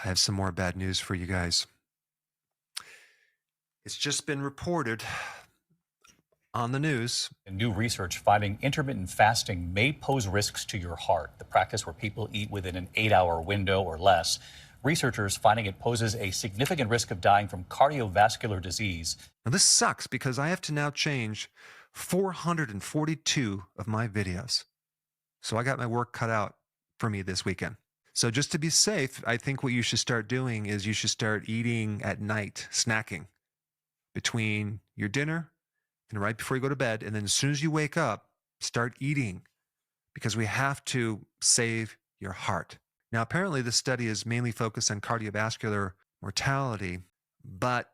I have some more bad news for you guys. It's just been reported on the news. New research finding intermittent fasting may pose risks to your heart, the practice where people eat within an 8-hour window or less. Researchers finding it poses a significant risk of dying from cardiovascular disease. Now, this sucks because I have to now change 442 of my videos. So I got my work cut out for me this weekend. So just to be safe, I think what you should start doing is you should start eating at night, snacking between your dinner and right before you go to bed. And then as soon as you wake up, start eating because we have to save your heart. Now, apparently this study is mainly focused on cardiovascular mortality, but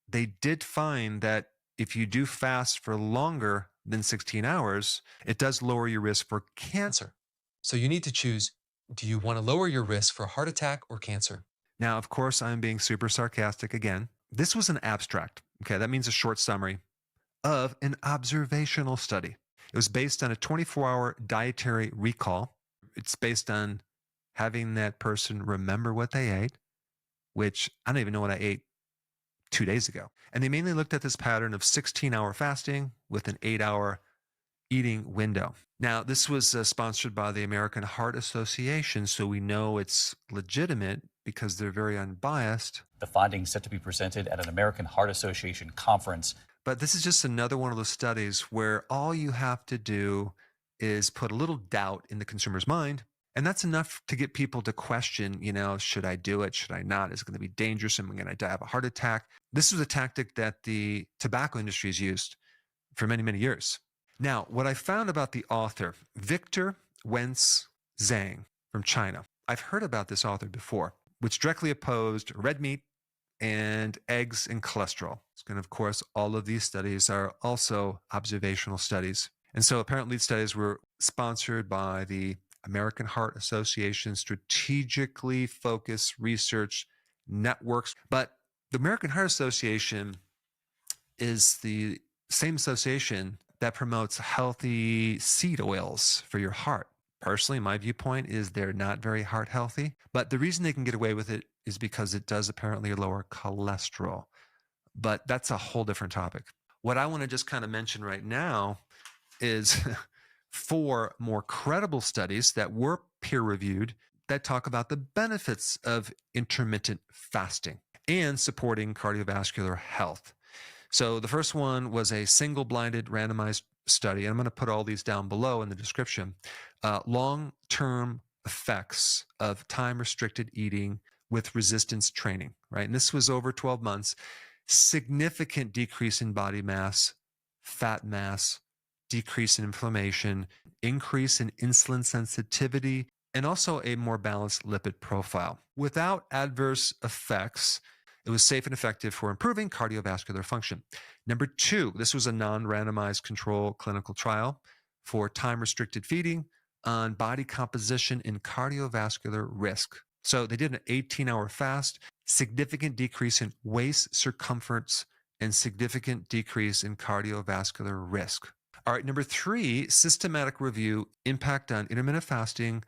they did find that if you do fast for longer than 16 hours, it does lower your risk for cancer. So you need to choose, do you want to lower your risk for heart attack or cancer? Now, of course, I'm being super sarcastic again. This was an abstract. Okay, that means a short summary of an observational study. It was based on a 24-hour dietary recall. It's based on having that person remember what they ate, which I don't even know what I ate 2 days ago. And they mainly looked at this pattern of 16-hour fasting with an 8-hour eating window. Now, this was sponsored by the American Heart Association, so we know it's legitimate because they're very unbiased. The findings set to be presented at an American Heart Association conference. But this is just another one of those studies where all you have to do is put a little doubt in the consumer's mind, and that's enough to get people to question, should I do it? Should I not? Is it going to be dangerous? Am I going to die of a heart attack? This was a tactic that the tobacco industry has used for many, many years. Now, what I found about the author, Victor Wentz Zhang from China, I've heard about this author before, which directly opposed red meat and eggs and cholesterol. And of course, all of these studies are also observational studies. And so apparently these studies were sponsored by the American Heart Association strategically focused research networks. But the American Heart Association is the same association that promotes healthy seed oils for your heart. Personally, my viewpoint is they're not very heart healthy, but the reason they can get away with it is because it does apparently lower cholesterol. But that's a whole different topic. What I want to just kind of mention right now is 4 more credible studies that were peer-reviewed that talk about the benefits of intermittent fasting and supporting cardiovascular health. So the first one was a single-blinded randomized study, and I'm going to put all these down below in the description. Long-term effects of time-restricted eating with resistance training, right? And this was over 12 months. Significant decrease in body mass, fat mass, decrease in inflammation, increase in insulin sensitivity, and also a more balanced lipid profile. Without adverse effects, it was safe and effective for improving cardiovascular function. Number 2, this was a non-randomized control clinical trial for time-restricted feeding on body composition and cardiovascular risk. So they did an 18-hour fast, significant decrease in waist circumference, and significant decrease in cardiovascular risk. All right, number 3, systematic review, impact on intermittent fasting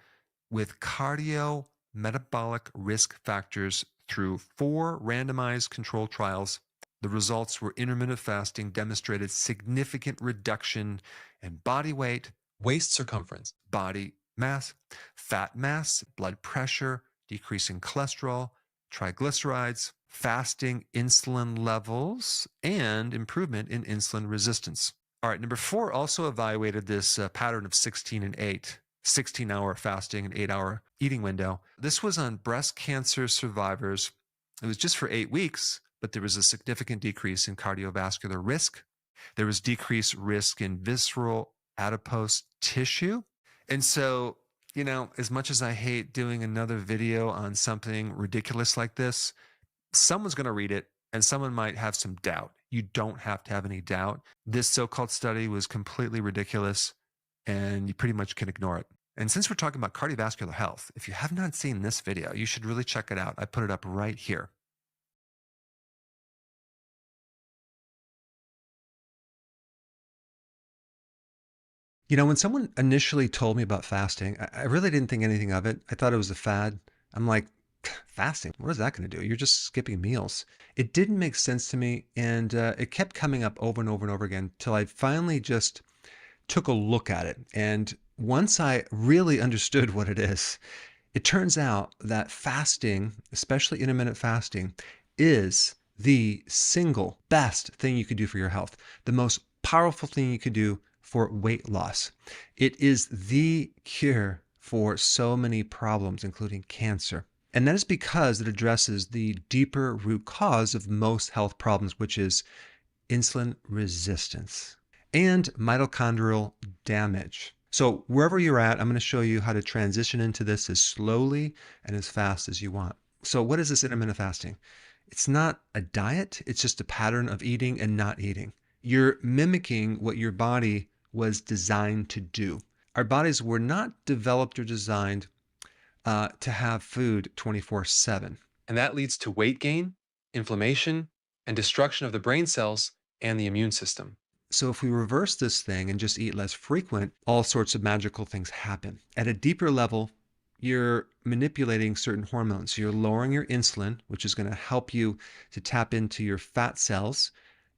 with cardiometabolic risk factors through 4 randomized controlled trials. The results were intermittent fasting demonstrated significant reduction in body weight, Waist circumference, body mass, fat mass, blood pressure, decrease in cholesterol, triglycerides, fasting insulin levels, and improvement in insulin resistance. All right, number 4 also evaluated this pattern of 16 and 8, 16-hour fasting and 8-hour eating window. This was on breast cancer survivors. It was just for 8 weeks, but there was a significant decrease in cardiovascular risk. There was decreased risk in visceral adipose tissue. And so, as much as I hate doing another video on something ridiculous like this, someone's going to read it and someone might have some doubt. You don't have to have any doubt. This so-called study was completely ridiculous and you pretty much can ignore it. And since we're talking about cardiovascular health, if you have not seen this video, you should really check it out. I put it up right here. When someone initially told me about fasting, I really didn't think anything of it. I thought it was a fad. I'm like, fasting, what is that going to do? You're just skipping meals. It didn't make sense to me, and it kept coming up over and over and over again till I finally just took a look at it. And once I really understood what it is, it turns out that fasting, especially intermittent fasting, is the single best thing you can do for your health, the most powerful thing you can do for weight loss. It is the cure for so many problems, including cancer. And that is because it addresses the deeper root cause of most health problems, which is insulin resistance and mitochondrial damage. So wherever you're at, I'm going to show you how to transition into this as slowly and as fast as you want. So what is this intermittent fasting? It's not a diet. It's just a pattern of eating and not eating. You're mimicking what your body was designed to do. Our bodies were not developed or designed to have food 24/7. And that leads to weight gain, inflammation, and destruction of the brain cells and the immune system. So if we reverse this thing and just eat less frequent, all sorts of magical things happen. At a deeper level, you're manipulating certain hormones. You're lowering your insulin, which is going to help you to tap into your fat cells.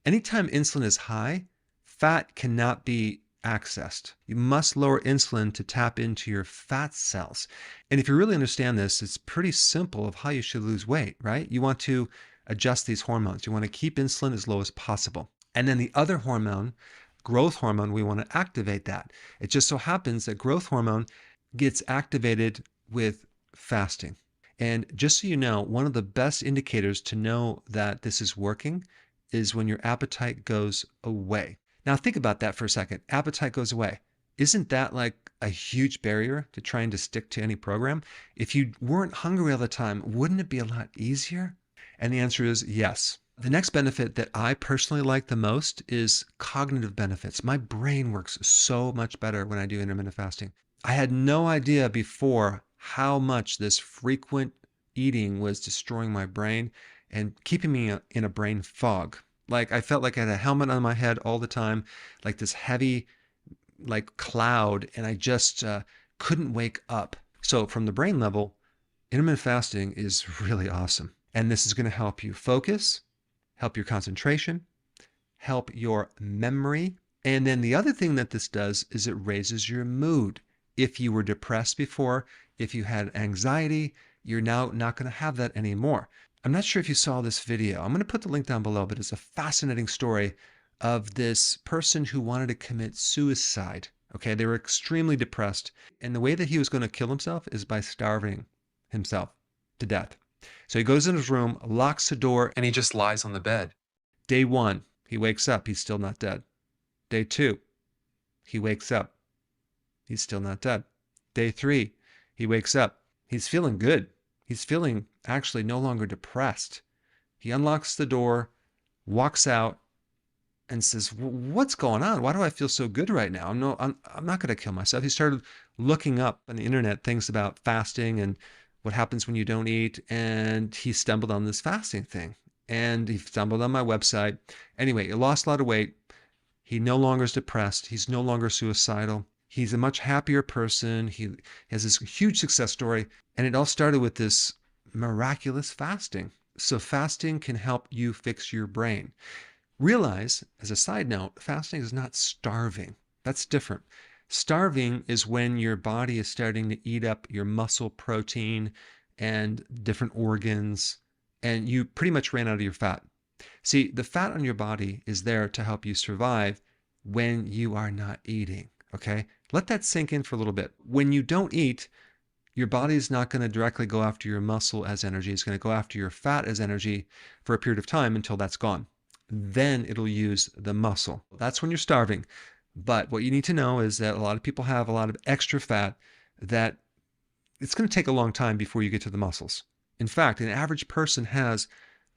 Anytime insulin is high, fat cannot be accessed. You must lower insulin to tap into your fat cells. And if you really understand this, it's pretty simple of how you should lose weight, right? You want to adjust these hormones. You want to keep insulin as low as possible. And then the other hormone, growth hormone, we want to activate that. It just so happens that growth hormone gets activated with fasting. And just so you know, one of the best indicators to know that this is working is when your appetite goes away. Now think about that for a second. Appetite goes away. Isn't that like a huge barrier to trying to stick to any program? If you weren't hungry all the time, wouldn't it be a lot easier? And the answer is yes. The next benefit that I personally like the most is cognitive benefits. My brain works so much better when I do intermittent fasting. I had no idea before how much this frequent eating was destroying my brain and keeping me in a brain fog. Like I felt like I had a helmet on my head all the time, like this heavy like cloud, and I just couldn't wake up. So from the brain level, intermittent fasting is really awesome. And this is going to help you focus, help your concentration, help your memory. And then the other thing that this does is it raises your mood. If you were depressed before, if you had anxiety, you're now not going to have that anymore. I'm not sure if you saw this video. I'm going to put the link down below, but it's a fascinating story of this person who wanted to commit suicide. Okay, they were extremely depressed. And the way that he was going to kill himself is by starving himself to death. So he goes in his room, locks the door, And he just lies on the bed. Day 1, he wakes up, he's still not dead. Day 2, he wakes up, he's still not dead. Day 3, he wakes up, he's feeling good. He's feeling actually no longer depressed. He unlocks the door, walks out, and says, what's going on? Why do I feel so good right now? I'm not going to kill myself. He started looking up on the internet things about fasting and what happens when you don't eat, and he stumbled on this fasting thing. And he stumbled on my website. Anyway, he lost a lot of weight. He no longer is depressed. He's no longer suicidal. He's a much happier person. He has this huge success story. And it all started with this miraculous fasting. So fasting can help you fix your brain. Realize, as a side note, fasting is not starving. That's different. Starving is when your body is starting to eat up your muscle protein and different organs, and you pretty much ran out of your fat. See, the fat on your body is there to help you survive when you are not eating, okay? Let that sink in for a little bit. When you don't eat, your body is not going to directly go after your muscle as energy. It's going to go after your fat as energy for a period of time until that's gone. Then it'll use the muscle. That's when you're starving. But what you need to know is that a lot of people have a lot of extra fat that it's going to take a long time before you get to the muscles. In fact, an average person has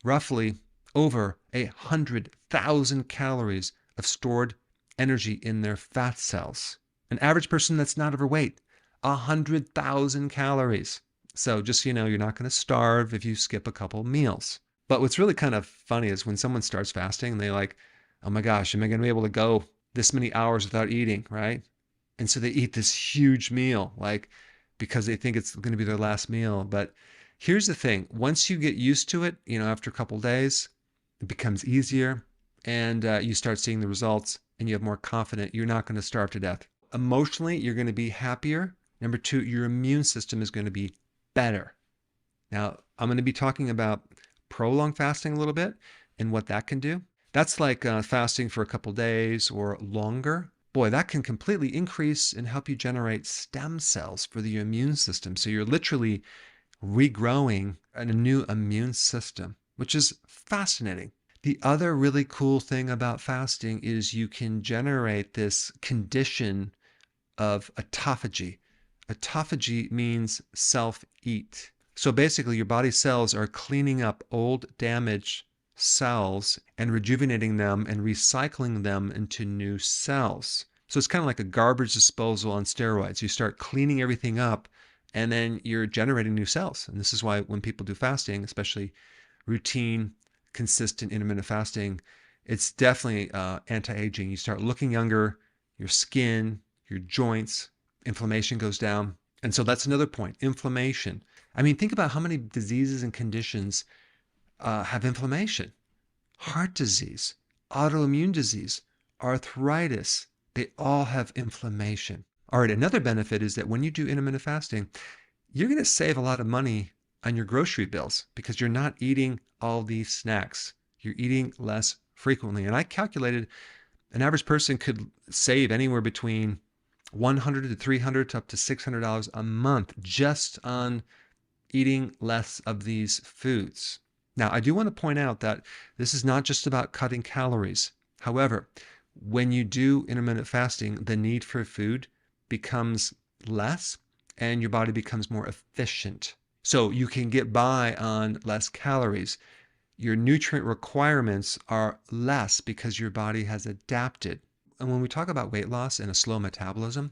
roughly over 100,000 calories of stored energy in their fat cells. An average person that's not overweight, 100,000 calories. So just so you know, you're not going to starve if you skip a couple meals. But what's really kind of funny is when someone starts fasting, they're like, oh my gosh, am I going to be able to go this many hours without eating, right? And so they eat this huge meal, like because they think it's going to be their last meal. But Here's the thing. Once you get used to it, after a couple of days, it becomes easier and you start seeing the results and you have more confidence. You're not going to starve to death. Emotionally, you're going to be happier. Number two, your immune system is going to be better. Now, I'm going to be talking about prolonged fasting a little bit and what that can do. That's like fasting for a couple days or longer. Boy, that can completely increase and help you generate stem cells for the immune system. So you're literally regrowing a new immune system, which is fascinating. The other really cool thing about fasting is you can generate this condition of autophagy. Autophagy means self-eat. So basically, your body cells are cleaning up old, damaged cells and rejuvenating them and recycling them into new cells. So it's kind of like a garbage disposal on steroids. You start cleaning everything up and then you're generating new cells. And this is why when people do fasting, especially routine, consistent intermittent fasting, it's definitely anti-aging. You start looking younger, your skin, your joints, inflammation goes down. And so that's another point, inflammation. I mean, think about how many diseases and conditions have inflammation. Heart disease, autoimmune disease, arthritis, they all have inflammation. All right, another benefit is that when you do intermittent fasting, you're going to save a lot of money on your grocery bills because you're not eating all these snacks. You're eating less frequently. And I calculated an average person could save anywhere between $100 to $300 to up to $600 a month just on eating less of these foods. Now, I do want to point out that this is not just about cutting calories. However, when you do intermittent fasting, the need for food becomes less and your body becomes more efficient. So you can get by on less calories. Your nutrient requirements are less because your body has adapted. And when we talk about weight loss and a slow metabolism,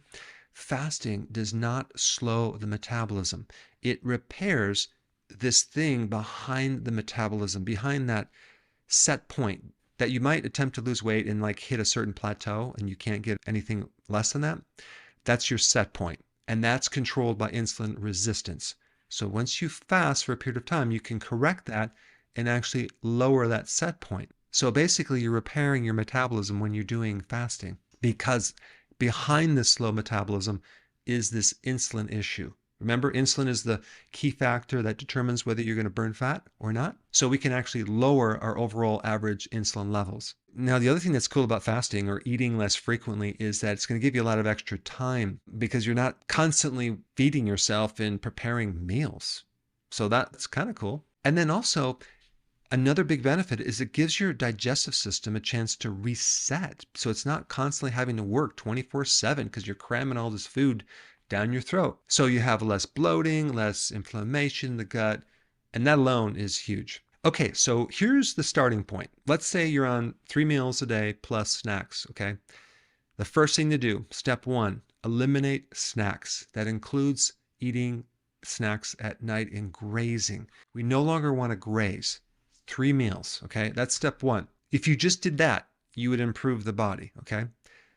fasting does not slow the metabolism. It repairs this thing behind the metabolism, behind that set point that you might attempt to lose weight and like hit a certain plateau and you can't get anything less than that. That's your set point. And that's controlled by insulin resistance. So once you fast for a period of time, you can correct that and actually lower that set point. So basically you're repairing your metabolism when you're doing fasting because behind this slow metabolism is this insulin issue. Remember, insulin is the key factor that determines whether you're going to burn fat or not. So we can actually lower our overall average insulin levels. Now, the other thing that's cool about fasting or eating less frequently is that it's going to give you a lot of extra time because you're not constantly feeding yourself and preparing meals. So that's kind of cool. And then also, another big benefit is it gives your digestive system a chance to reset. So it's not constantly having to work 24/7 because you're cramming all this food down your throat. So you have less bloating, less inflammation in the gut, and that alone is huge. Okay, so here's the starting point. Let's say you're on 3 meals a day plus snacks, okay? The first thing to do, step 1, eliminate snacks. That includes eating snacks at night and grazing. We no longer want to graze. 3 meals, okay? That's step 1. If you just did that, you would improve the body, okay?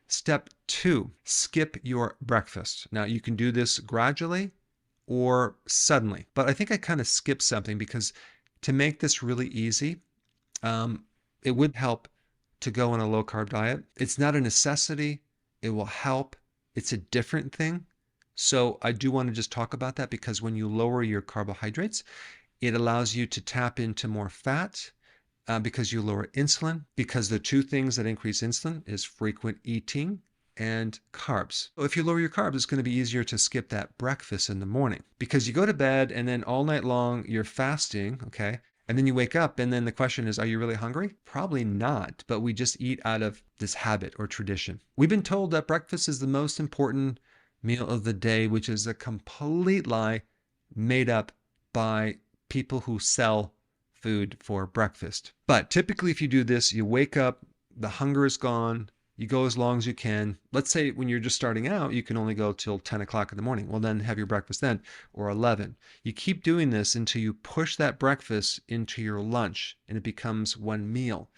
Step 2, skip your breakfast. Now, you can do this gradually or suddenly, but I think I kind of skipped something because to make this really easy, it would help to go on a low-carb diet. It's not a necessity. It will help. It's a different thing. So I do want to just talk about that because when you lower your carbohydrates, it allows you to tap into more fat, because you lower insulin, because the two things that increase insulin is frequent eating and carbs. So if you lower your carbs, it's going to be easier to skip that breakfast in the morning because you go to bed and then all night long you're fasting, okay? And then you wake up and then the question is, are you really hungry? Probably not, but we just eat out of this habit or tradition. We've been told that breakfast is the most important meal of the day, which is a complete lie made up by people who sell food for breakfast. But typically if you do this, you wake up, the hunger is gone, you go as long as you can. Let's say when you're just starting out, you can only go till 10 o'clock in the morning. Well, then have your breakfast then, or 11. You keep doing this until you push that breakfast into your lunch and it becomes one meal.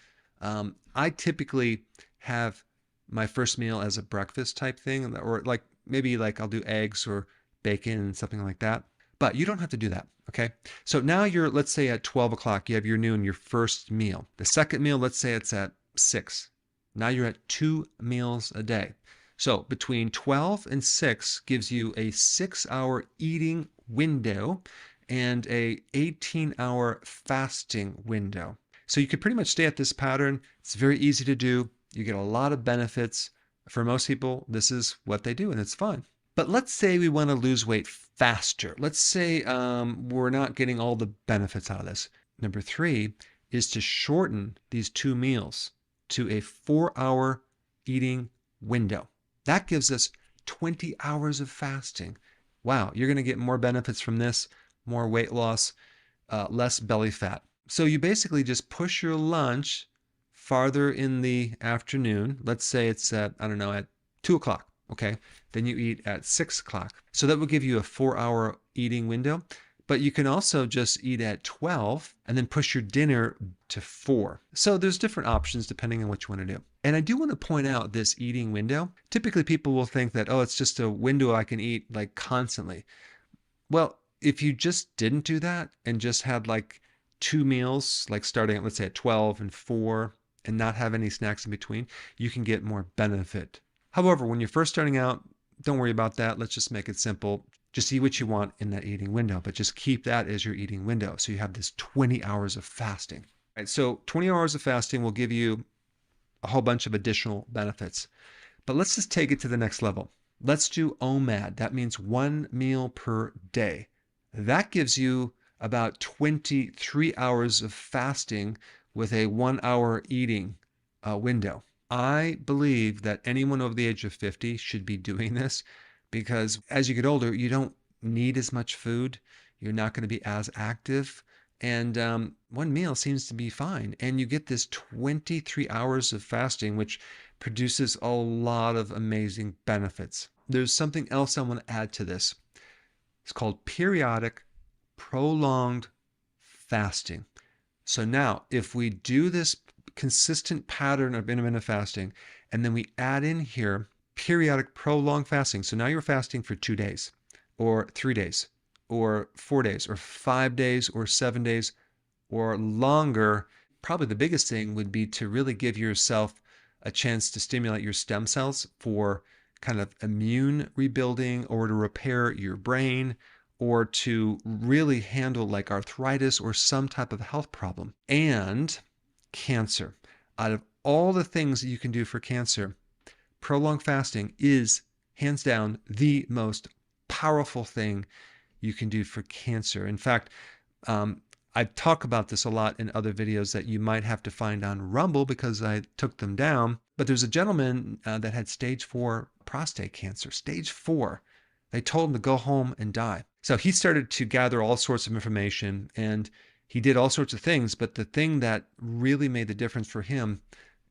I typically have my first meal as a breakfast type thing, or like maybe like I'll do eggs or bacon and something like that. But you don't have to do that, okay? So now you're, let's say at 12 o'clock, you have your noon, your first meal. The second meal, let's say it's at 6. Now you're at 2 meals a day. So between 12 and 6 gives you a 6-hour eating window and a 18-hour fasting window. So you could pretty much stay at this pattern. It's very easy to do. You get a lot of benefits. For most people, this is what they do, and it's fun. But let's say we want to lose weight faster. Let's say we're not getting all the benefits out of this. Number 3 is to shorten these 2 meals to a 4-hour eating window. That gives us 20 hours of fasting. Wow, you're going to get more benefits from this, more weight loss, less belly fat. So you basically just push your lunch farther in the afternoon. Let's say it's at, I don't know, at 2 o'clock. Okay, then you eat at 6 o'clock. So that will give you a 4-hour eating window. But you can also just eat at 12 and then push your dinner to 4. So there's different options depending on what you want to do. And I do want to point out this eating window. Typically people will think that, oh, it's just a window I can eat like constantly. Well, if you just didn't do that and just had like 2 meals, like starting at, let's say at 12 and 4, and not have any snacks in between, you can get more benefit. However, when you're first starting out, don't worry about that. Let's just make it simple. Just eat what you want in that eating window, but just keep that as your eating window. So you have this 20 hours of fasting. All right, so 20 hours of fasting will give you a whole bunch of additional benefits. But let's just take it to the next level. Let's do OMAD. That means 1 meal per day. That gives you about 23 hours of fasting with a 1-hour eating window. I believe that anyone over the age of 50 should be doing this because as you get older, you don't need as much food. You're not going to be as active. And 1 meal seems to be fine. And you get this 23 hours of fasting, which produces a lot of amazing benefits. There's something else I want to add to this. It's called periodic prolonged fasting. So now, if we do this consistent pattern of intermittent fasting, and then we add in here periodic prolonged fasting. So now you're fasting for 2 days, or 3 days, or 4 days, or 5 days, or 7 days, or longer. Probably the biggest thing would be to really give yourself a chance to stimulate your stem cells for kind of immune rebuilding, or to repair your brain, or to really handle like arthritis or some type of health problem. And cancer. Out of all the things that you can do for cancer, prolonged fasting is hands down the most powerful thing you can do for cancer. In fact, I talk about this a lot in other videos that you might have to find on Rumble because I took them down. But there's a gentleman that had stage 4 prostate cancer, stage 4. They told him to go home and die. So he started to gather all sorts of information and he did all sorts of things, but the thing that really made the difference for him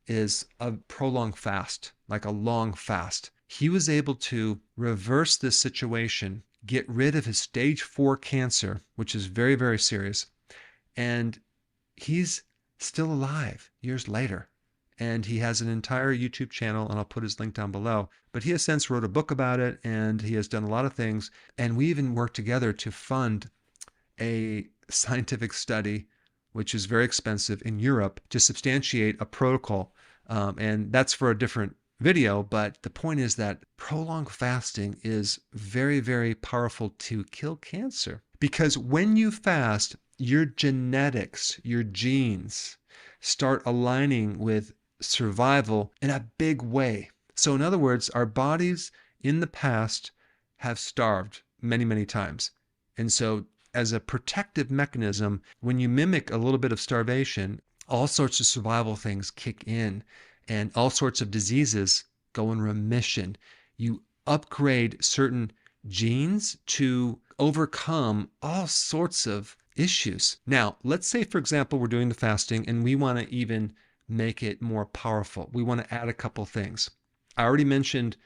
is a prolonged fast, like a long fast. He was able to reverse this situation, get rid of his stage 4 cancer, which is very, very serious, and he's still alive years later. And he has an entire YouTube channel, and I'll put his link down below. But he has since wrote a book about it, and he has done a lot of things. And we even worked together to fund a scientific study, which is very expensive in Europe, to substantiate a protocol. And that's for a different video. But the point is that prolonged fasting is very, very powerful to kill cancer. Because when you fast, your genetics, your genes start aligning with survival in a big way. So in other words, our bodies in the past have starved many, many times. And so as a protective mechanism, when you mimic a little bit of starvation, all sorts of survival things kick in and all sorts of diseases go in remission. You upgrade certain genes to overcome all sorts of issues. Now, let's say, for example, we're doing the fasting and we want to even make it more powerful. We want to add a couple things. I already mentioned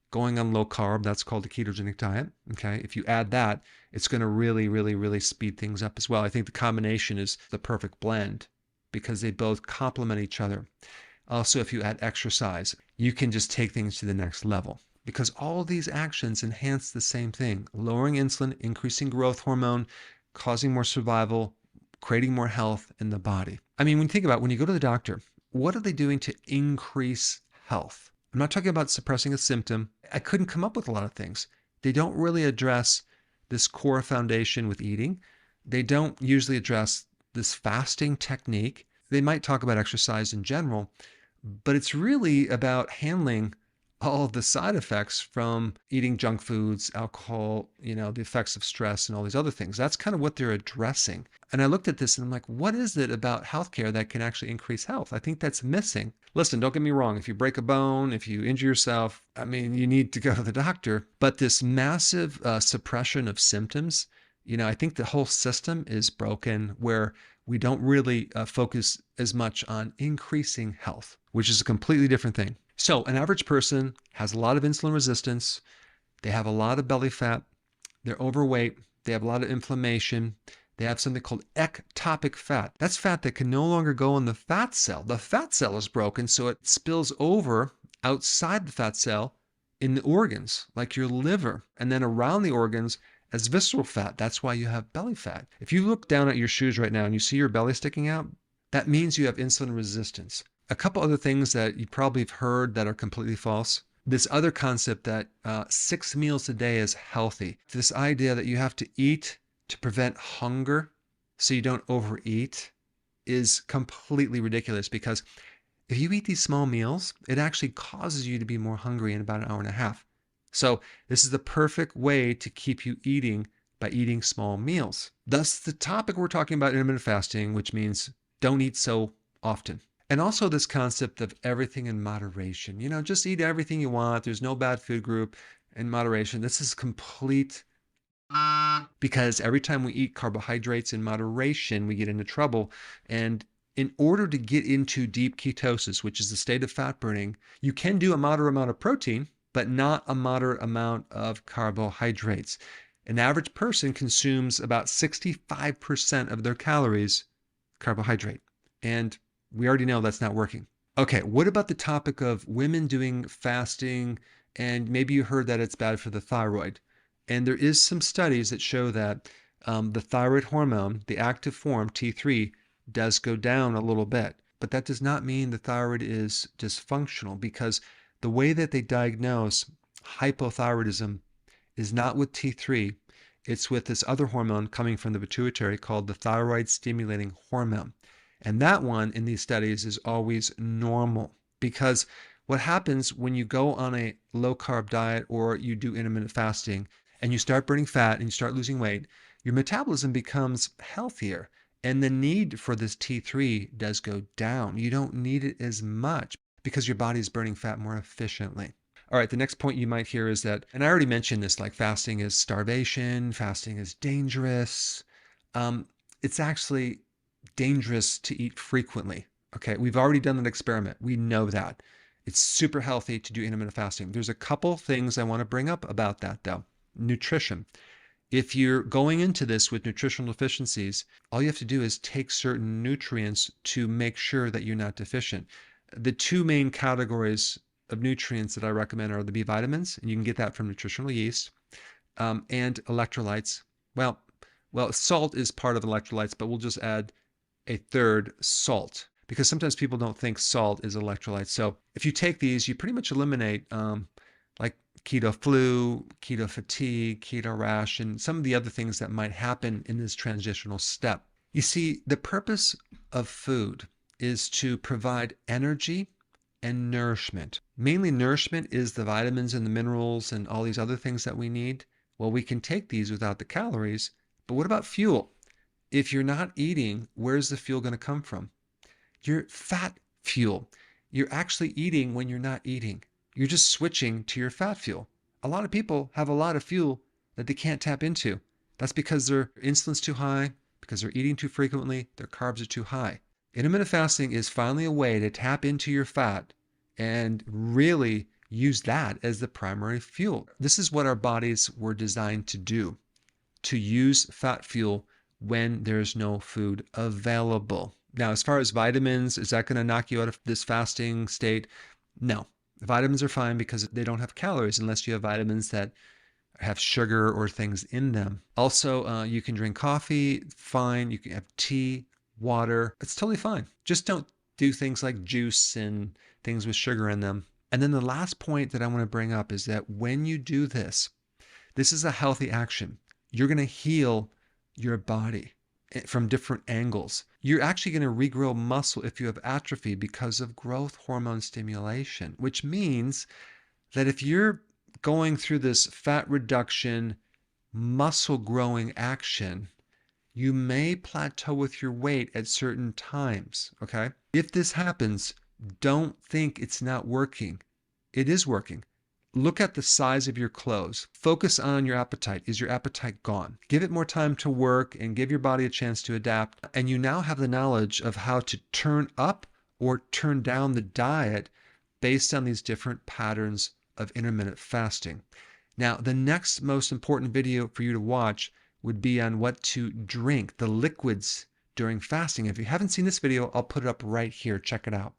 going on low carb. That's called a ketogenic diet. Okay. If you add that, it's going to really, really, really speed things up as well. I think the combination is the perfect blend because they both complement each other. Also, if you add exercise, you can just take things to the next level. because all of these actions enhance the same thing: lowering insulin, increasing growth hormone, causing more survival, creating more health in the body. I mean, when you think about when you go to the doctor, what are they doing to increase health? I'm not talking about suppressing a symptom. I couldn't come up with a lot of things. They don't really address this core foundation with eating. They don't usually address this fasting technique. They might talk about exercise in general, but it's really about handling all of the side effects from eating junk foods, alcohol, the effects of stress and all these other things. That's kind of what they're addressing. And I looked at this and I'm like, what is it about healthcare that can actually increase health? I think that's missing. Listen, don't get me wrong. If you break a bone, if you injure yourself, I mean, you need to go to the doctor. But this massive suppression of symptoms, I think the whole system is broken where we don't really focus as much on increasing health, which is a completely different thing. So an average person has a lot of insulin resistance. They have a lot of belly fat. They're overweight. They have a lot of inflammation. They have something called ectopic fat. That's fat that can no longer go in the fat cell. The fat cell is broken, so it spills over outside the fat cell in the organs, like your liver, and then around the organs as visceral fat. That's why you have belly fat. If you look down at your shoes right now and you see your belly sticking out, that means you have insulin resistance. A couple other things that you probably have heard that are completely false. This other concept that 6 meals a day is healthy. This idea that you have to eat to prevent hunger so you don't overeat is completely ridiculous, because if you eat these small meals, it actually causes you to be more hungry in about an hour and a half. So this is the perfect way to keep you eating, by eating small meals. Thus, the topic we're talking about, intermittent fasting, which means don't eat so often. And also this concept of everything in moderation. Just eat everything you want. There's no bad food group in moderation. This is complete, because every time we eat carbohydrates in moderation, we get into trouble. And in order to get into deep ketosis, which is the state of fat burning, you can do a moderate amount of protein, but not a moderate amount of carbohydrates. An average person consumes about 65% of their calories carbohydrate. And we already know that's not working. Okay, what about the topic of women doing fasting? And maybe you heard that it's bad for the thyroid. And there is some studies that show that the thyroid hormone, the active form, T3, does go down a little bit. But that does not mean the thyroid is dysfunctional, because the way that they diagnose hypothyroidism is not with T3. It's with this other hormone coming from the pituitary called the thyroid stimulating hormone. And that one in these studies is always normal, because what happens when you go on a low carb diet or you do intermittent fasting and you start burning fat and you start losing weight, your metabolism becomes healthier and the need for this T3 does go down. You don't need it as much because your body is burning fat more efficiently. All right, the next point you might hear is that, and I already mentioned this, like fasting is starvation, fasting is dangerous. It's actually dangerous to eat frequently. Okay, we've already done an experiment. We know that. It's super healthy to do intermittent fasting. There's a couple things I want to bring up about that though. Nutrition. If you're going into this with nutritional deficiencies, all you have to do is take certain nutrients to make sure that you're not deficient. The two main categories of nutrients that I recommend are the B vitamins, and you can get that from nutritional yeast, and electrolytes. Well, salt is part of electrolytes, but we'll just add a third, salt, because sometimes people don't think salt is electrolyte. So if you take these, you pretty much eliminate like keto flu, keto fatigue, keto rash, and some of the other things that might happen in this transitional step. You see, the purpose of food is to provide energy and nourishment. Mainly nourishment is the vitamins and the minerals and all these other things that we need. Well, we can take these without the calories, but what about fuel? If you're not eating, where's the fuel going to come from? Your fat fuel. You're actually eating when you're not eating. You're just switching to your fat fuel. A lot of people have a lot of fuel that they can't tap into. That's because their insulin's too high, because they're eating too frequently, their carbs are too high. Intermittent fasting is finally a way to tap into your fat and really use that as the primary fuel. This is what our bodies were designed to do, to use fat fuel when there's no food available. Now, as far as vitamins, is that going to knock you out of this fasting state? No, Vitamins are fine because they don't have calories unless you have vitamins that have sugar or things in them. Also, you can drink coffee, fine. You can have tea, water. It's totally fine. Just don't do things like juice and things with sugar in them. And then the last point that I want to bring up is that when you do this, this is a healthy action. You're going to heal your body from different angles. You're actually going to regrow muscle if you have atrophy because of growth hormone stimulation, which means that if you're going through this fat reduction, muscle growing action, you may plateau with your weight at certain times, okay? If this happens, don't think it's not working. It is working. Look at the size of your clothes. Focus on your appetite. Is your appetite gone? Give it more time to work and give your body a chance to adapt. And you now have the knowledge of how to turn up or turn down the diet based on these different patterns of intermittent fasting. Now, the next most important video for you to watch would be on what to drink, the liquids during fasting. If you haven't seen this video, I'll put it up right here. Check it out.